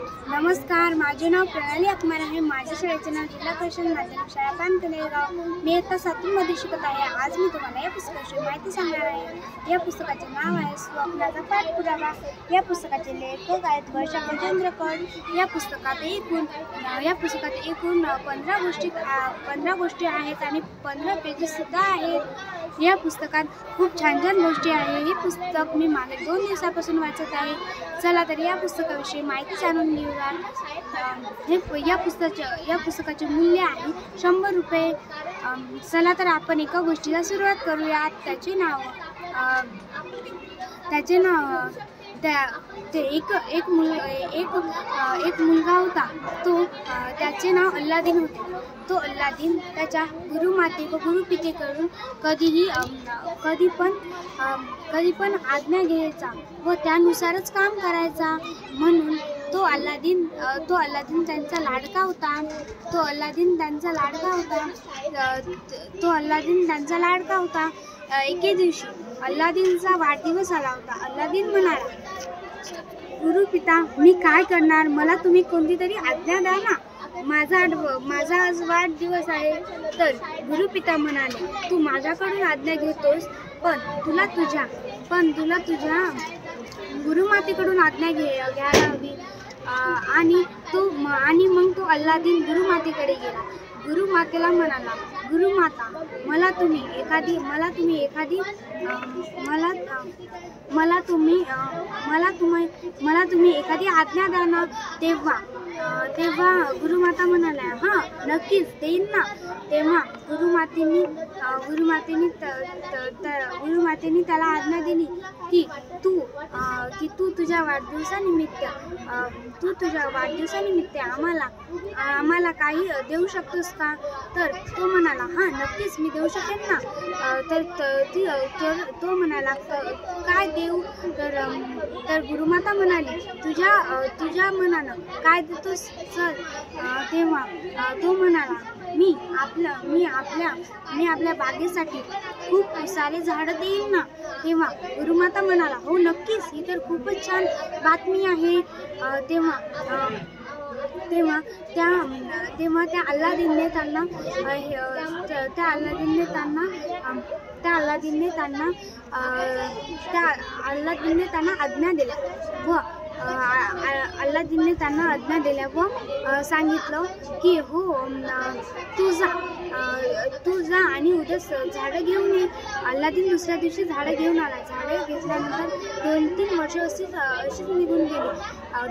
नमस्कार, माझे नाव प्रणाली अकमार आहे. माझ्या शाळेचे नाव जिल्हा परिषद माध्यमिक शाळा पानकनेरगाव. मी इयत्ता 7वीमध्ये शिकत आहे. आज मी तुम्हाला या पुस्तकाची माहिती सांगणार आहे. या पुस्तकाचे नाव आहे स्वप्नाचा पाठपुरावा. या पुस्तकाचे लेखक आहेत वर्षा गजेंद्रकर. या पुस्तकात एकूण 15 गोष्टी आहेत आणि 15 पेजेस सुद्धा आहेत. या पुस्तकात खूप छान छान गोष्टी आहे. हे पुस्तक मी मागे 2 दिवसापासून वाचत आहे. चला तर या पुस्तकाविषयी माहिती जाणून घेऊया. या पुस्तकाचे मूल्य आहे 100 रुपये. चला तर आपण एका गोष्टीला सुरुवात करूया. त्याचे नाव एक मुलगा होता. त्याचे नाव अल्लादीन होते. तो अल्लादीन त्याच्या गुरुमाते व गुरुपितेकडून कधी पण आज्ञा घ्यायचा व त्यानुसारच काम करायचा. म्हणून तो अल्लादीन त्यांचा लाडका होता. एके दिवशी अल्लादीनचा वाढदिवस आला होता. अल्लादीन म्हणाला, गुरुपिता, मी काय करणार? मला तुम्ही कोणती तरी आज्ञा द्या ना. माझा आज वाढदिवस आहे. तर गुरुपिता म्हणाले, तू माझ्याकडून आज्ञा घेतोस, पण तुला तुझ्या गुरुमातेकडून आज्ञा घ्यायला हवी. आणि मग तो अल्लादीन गुरुमातेकडे गेला. गुरुमातेला म्हणाला, गुरुमाता, मला तुम्ही एखादी आज्ञा द्या ना. तेव्हा गुरुमाता म्हणाल्या, हां, नक्कीच देईन ना. तेव्हा गुरुमातेने त्याला आज्ञा दिली की तू तुझ्या वाढदिवसानिमित्त आम्हाला काही देऊ शकतोस का? तर तो म्हणाला, हां, नक्कीच मी देऊ शकेन ना. तो म्हणाला, काय देऊ? तर गुरुमाता म्हणाली, तुझ्या मनानं काय देतोस चल. तेव्हा तो म्हणाला, मी आपल्या बागेसाठी खूप सारे झाडं देईन ना. तेव्हा गुरुमाता म्हणाला, हो, नक्कीच, ही तर खूपच छान बातमी आहे. तेव्हा त्या अल्लादीनने त्यांना आज्ञा दिल्या व सांगितलं की हो, तू जा आणि उद्या झाडं घेऊन ये. अल्लादीन दुसऱ्या दिवशी झाडं घेऊन आला. झाडं घेतल्यानंतर 2-3 वर्ष अशीच निघून गेली.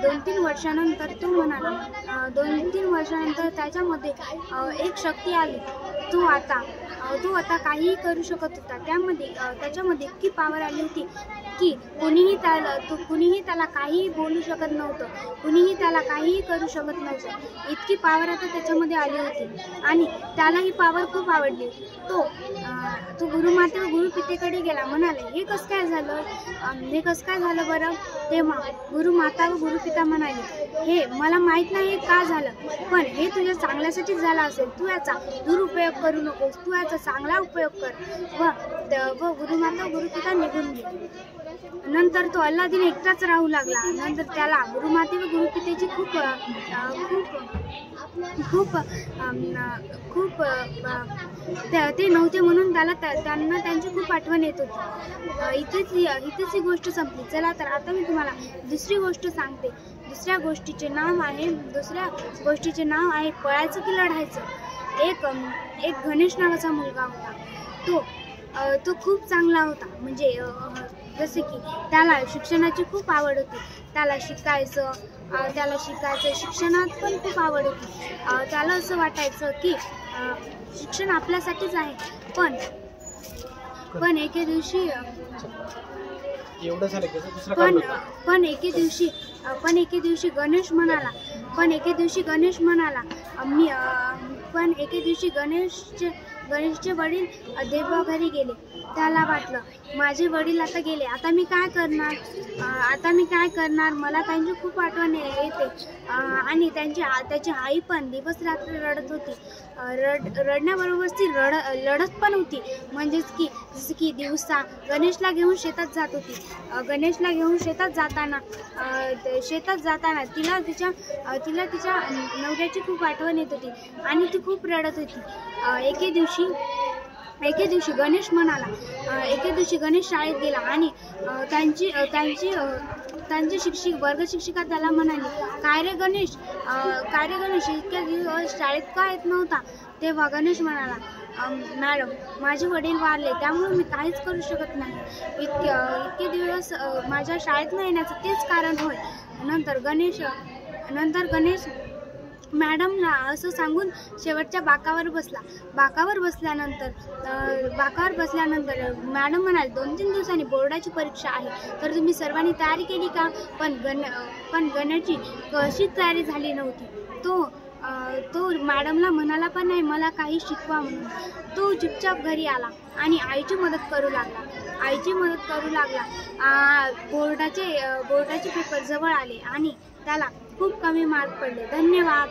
2-3 वर्षानंतर तो म्हणाला, 2-3 वर्षानंतर त्याच्यामध्ये एक शक्ती आली. तो आता काहीही करू शकत होता. त्याच्यामध्ये इतकी पावर आली होती की कुणीही त्याला काहीही बोलू शकत नव्हतं. कुणीही त्याला काहीही करू शकत नव्हतं. इतकी पावर आता त्याच्यामध्ये आली होती आणि त्याला ही पावर खूप आवडली. तो गुरुमाते व गुरुपितेकडे गेला. म्हणाले, हे कसं काय झालं बरं? तेव्हा गुरुमाता व गुरुपिता म्हणाले, हे मला माहीत नाही का झालं, पण हे तुझ्या चांगल्यासाठीच झालं असेल. तू याचा दुरुपयोग करू नकोस. तू याचा चांगला उपयोग कर. व गुरुमाता व गुरुपिता निघून गेले. नंतर तो अल्लादीन एकटाच राहू लागला. नंतर त्याला गुरुमाते व गुरुपितेची ते नव्हते म्हणून त्यांना त्यांची खूप आठवण येत होती. इथेच ही गोष्ट संपली. चला तर आता मी तुम्हाला दुसरी गोष्ट सांगते. दुसऱ्या गोष्टीचे नाव आहे पळायचं की लढायचं. एक गणेश नावाचा मुलगा होता. तो खूप चांगला होता. म्हणजे जसे की त्याला शिक्षणाची खूप आवड होती. त्याला शिकायचं, शिक्षणात पण खूप आवड होती. त्याला असं वाटायचं की शिक्षण आपल्यासाठीच आहे. पण एके दिवशी गणेश म्हणाला, गणेशचे वडील देवघरी गेले. त्याला वाटलं माझे वडील आता गेले, आता मी काय करणार, मला त्यांची खूप आठवण येते. आणि त्याची आई पण दिवस रात्र रडत होती. रडण्याबरोबर ती लढत पण होती. म्हणजेच की जसं की दिवसा गणेशला घेऊन शेतात जात होती. गणेशला घेऊन शेतात जाताना तिला तिच्या नवऱ्याची खूप आठवण येत होती आणि ती खूप रडत होती. एके दिवशी गणेश शाळेत गेला आणि त्यांची वर्ग शिक्षिका त्याला म्हणाली, काय रे गणेश, इतक्या दिवस शाळेत का येत नव्हता? तेव्हा गणेश म्हणाला, मॅडम, माझे वडील वारले, त्यामुळे मी काहीच करू शकत नाही. इतके दिवस माझ्या शाळेत न येण्याचं तेच कारण होय. नंतर गणेश मॅडमला असं सांगून शेवटच्या बाकावर बसल्यानंतर मॅडम म्हणाले, 2-3 दिवसांनी बोर्डाची परीक्षा आहे, तर तुम्ही सर्वांनी तयारी केली का? पण गण्याची कशी तयारी झाली नव्हती. तो मॅडमला म्हणाला पण नाही मला काही शिकवा म्हणून. तो चुपचाप घरी आला आणि आईची मदत करू लागला. बोर्डाचे पेपर जवळ आले आणि त्याला खूप कमी मार्क पडले. धन्यवाद.